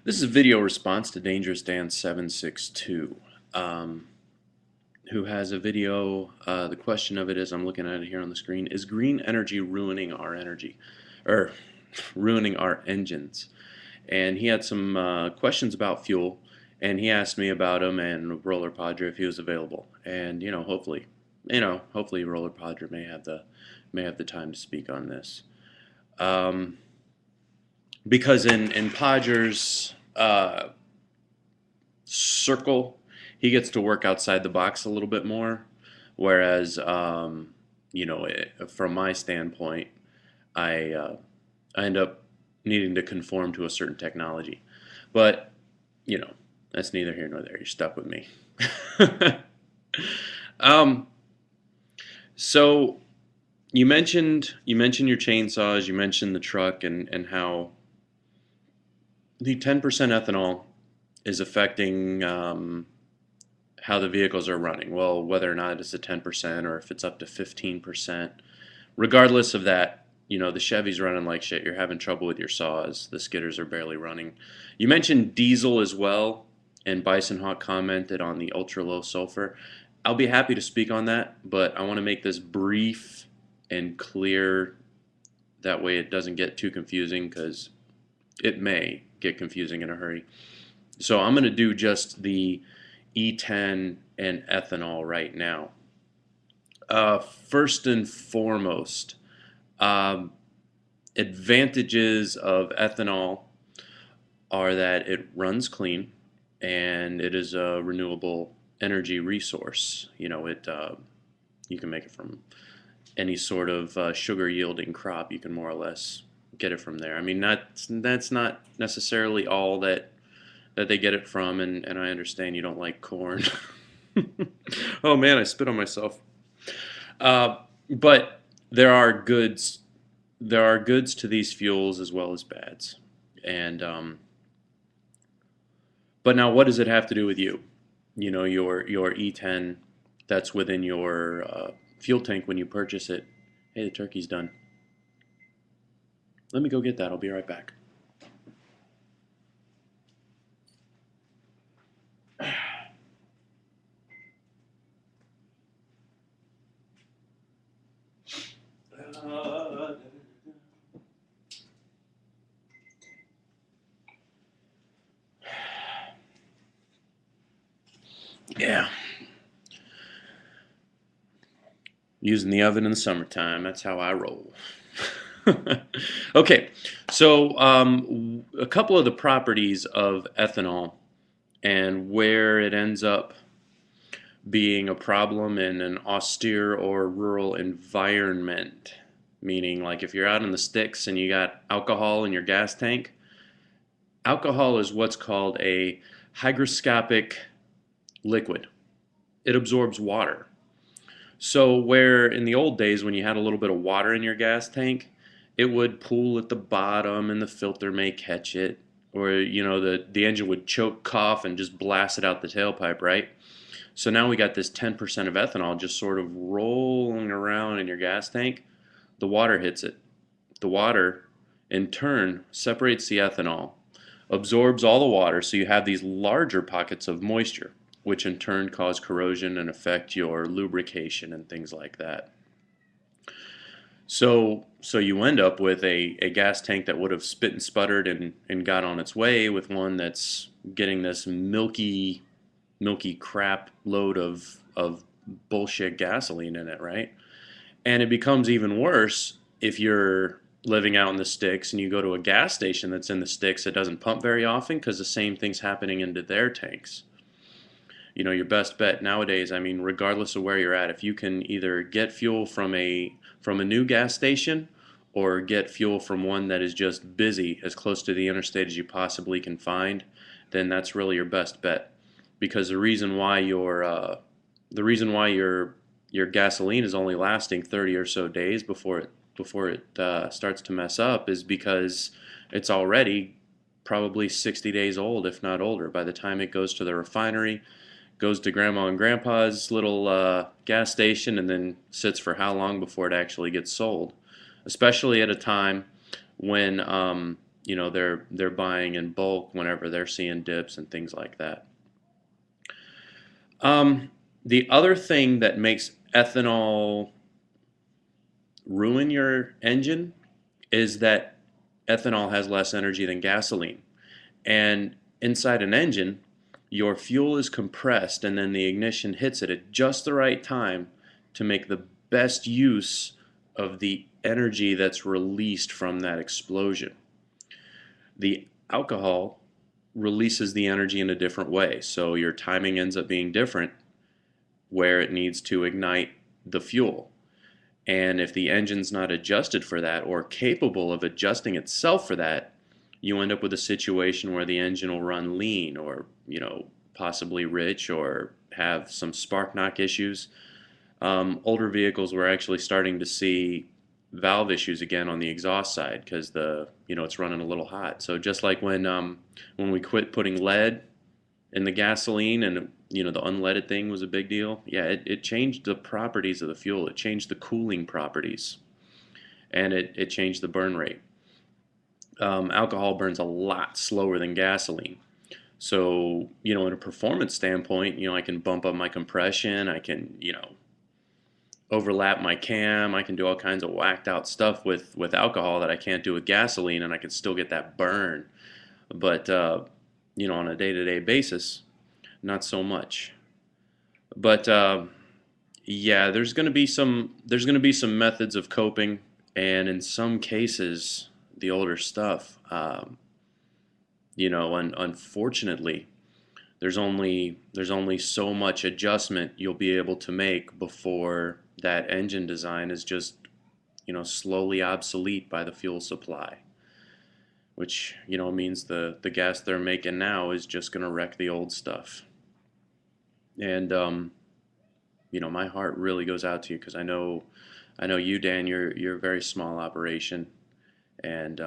This is a video response to Dangerous Dan 762, who has a video. The question of it is, I'm looking at it here on the screen, is green energy ruining our energy, or ruining our engines? And he had some questions about fuel, and he asked me about them and Roller Padre if he was available. And hopefully Roller Padre may have the time to speak on this. Um, because in Podger's circle, he gets to work outside the box a little bit more, whereas from my standpoint, I end up needing to conform to a certain technology. But you know, that's neither here nor there. You're stuck with me. um, so you mentioned your chainsaws, you mentioned the truck, and how the 10% ethanol is affecting how the vehicles are running. Well, whether or not it's a 10% or if it's up to 15%, regardless of that, the Chevy's running like shit. You're having trouble with your saws. The skidders are barely running. You mentioned diesel as well, and Bison Hawk commented on the ultra low sulfur. I'll be happy to speak on that, but I want to make this brief and clear. That way it doesn't get too confusing, because it may get confusing in a hurry. So I'm going to do just the E10 and ethanol right now. First and foremost, um, advantages of ethanol are that it runs clean and it is a renewable energy resource. You can make it from any sort of sugar yielding crop. You can more or less get it from there. I mean, that's not necessarily all that they get it from, and I understand you don't like corn. Oh man, I spit on myself. But there are goods to these fuels as well as bads. And but now, what does it have to do with you? Your E10 that's within your fuel tank when you purchase it. Hey, the turkey's done. Let me go get that. I'll be right back. Yeah, using the oven in the summertime. That's how I roll. Okay, so a couple of the properties of ethanol and where it ends up being a problem in an austere or rural environment. Meaning, like if you're out in the sticks and you got alcohol in your gas tank, alcohol is what's called a hygroscopic liquid. It absorbs water. So, where in the old days when you had a little bit of water in your gas tank, it would pool at the bottom and the filter may catch it, or the engine would choke, cough, and just blast it out the tailpipe, right? So now we got this 10% of ethanol just sort of rolling around in your gas tank. The water hits it. The water, in turn, separates the ethanol, absorbs all the water, so you have these larger pockets of moisture, which in turn cause corrosion and affect your lubrication and things like that. So you end up with a gas tank that would have spit and sputtered and got on its way, with one that's getting this milky crap load of bullshit gasoline in it, right? And it becomes even worse if you're living out in the sticks and you go to a gas station that's in the sticks that doesn't pump very often, because the same thing's happening into their tanks. Your best bet nowadays, I mean, regardless of where you're at, if you can either get fuel from a new gas station or get fuel from one that is just busy as close to the interstate as you possibly can find, then that's really your best bet. Because the reason why your gasoline is only lasting 30 or so days before it starts to mess up is because it's already probably 60 days old, if not older, by the time it goes to the refinery, goes to grandma and grandpa's little gas station, and then sits for how long before it actually gets sold. Especially at a time when they're buying in bulk whenever they're seeing dips and things like that. Um, the other thing that makes ethanol ruin your engine is that ethanol has less energy than gasoline. And inside an engine, your fuel is compressed and then the ignition hits it at just the right time to make the best use of the energy that's released from that explosion. The alcohol releases the energy in a different way, so your timing ends up being different where it needs to ignite the fuel. And if the engine's not adjusted for that or capable of adjusting itself for that, you end up with a situation where the engine will run lean or, possibly rich or have some spark knock issues. Older vehicles were actually starting to see valve issues again on the exhaust side because it's running a little hot. So just like when we quit putting lead in the gasoline and the unleaded thing was a big deal. Yeah, it changed the properties of the fuel. It changed the cooling properties, and it changed the burn rate. Alcohol burns a lot slower than gasoline. So, in a performance standpoint, I can bump up my compression. I can, overlap my cam. I can do all kinds of whacked out stuff with alcohol that I can't do with gasoline, and I can still get that burn. But, on a day-to-day basis, not so much. But yeah, there's going to be some methods of coping, and in some cases, the older stuff, unfortunately, there's only so much adjustment you'll be able to make before that engine design is just slowly obsolete by the fuel supply, which means the gas they're making now is just going to wreck the old stuff. And my heart really goes out to you because I know you, Dan. You're a very small operation, and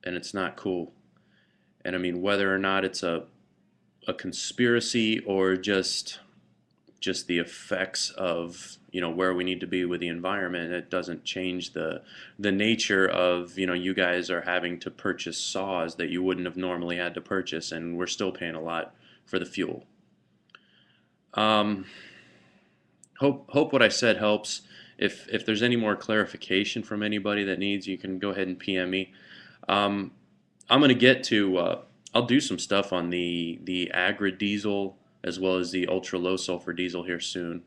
it's not cool. And I mean, whether or not it's a conspiracy or just the effects of where we need to be with the environment, it doesn't change the nature of you guys are having to purchase saws that you wouldn't have normally had to purchase, and we're still paying a lot for the fuel. Um, hope what I said helps. If there's any more clarification from anybody that needs, you can go ahead and PM me. Um, I'm gonna get to. I'll do some stuff on the agri diesel as well as the ultra low sulfur diesel here soon.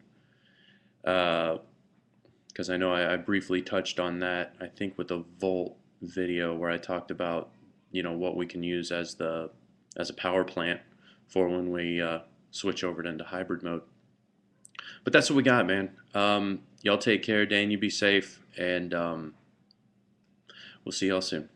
Because I know I briefly touched on that. I think with the Volt video where I talked about what we can use as a power plant for when we switch over into hybrid mode. But that's what we got, man. Y'all take care, Dan. You be safe, and we'll see y'all soon.